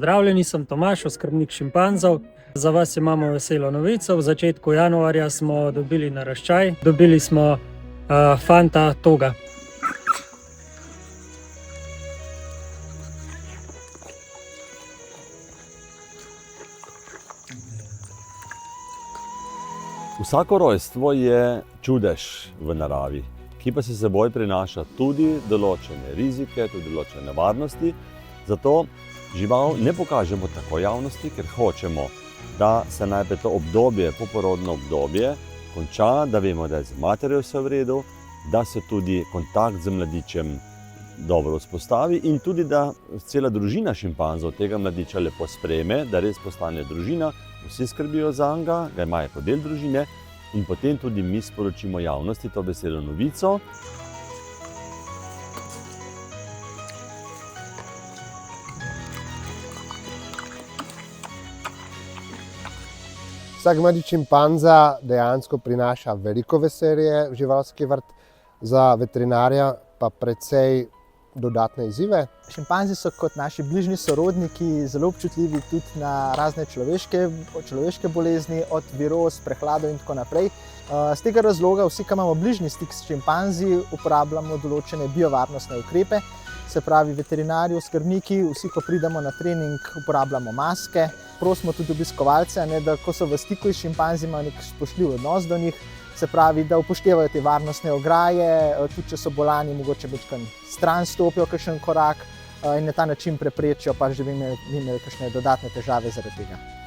pozdravljeni, sem Tomaž, oskrbnik šimpanzov. Za vas imamo veselo novico. V začetku januarja smo dobili naraščaj. Dobili smo fanta Toga. Vsako rojstvo je čudež v naravi, ki pa se seboj prinaša tudi določene rizike, tudi določene nevarnosti. Zato žival ne pokažemo tako javnosti, ker hočemo, da se najprej to obdobje, poporodno obdobje, konča, da vemo, da je z materjo vse v redu, da se tudi kontakt z mladičem dobro vzpostavi in tudi, da cela družina šimpanzov tega mladiča lepo sprejme, da res postane družina, vsi skrbijo za njega, ga imajo kot del družine in potem tudi mi sporočimo javnosti to veselo novico. Vsak mladič šimpanza dejansko prinaša veliko veselje v živalski vrt, za veterinarja pa precej dodatne izzive. Šimpanzi so kot naši bližnji sorodniki zelo občutljivi tudi na razne človeške bolezni, od viroz, prehladov in tako naprej. Z tega razloga vsi, ki imamo bližnji stik s šimpanzi, uporabljamo določene biovarnostne ukrepe. Se pravi, veterinarji, oskrbniki, vsi, ko pridemo na trening, uporabljamo maske. Prosimo tudi obiskovalce, da ko so v stiku s šimpanzi, imajo nek spoštljiv odnos do njih. Se pravi, da upoštevajo te varnostne ograje, tudi če so bolani, mogoče malo stran stopijo kakšen korak in na ta način preprečijo, da bi imeli kakšne dodatne težave zaradi tega.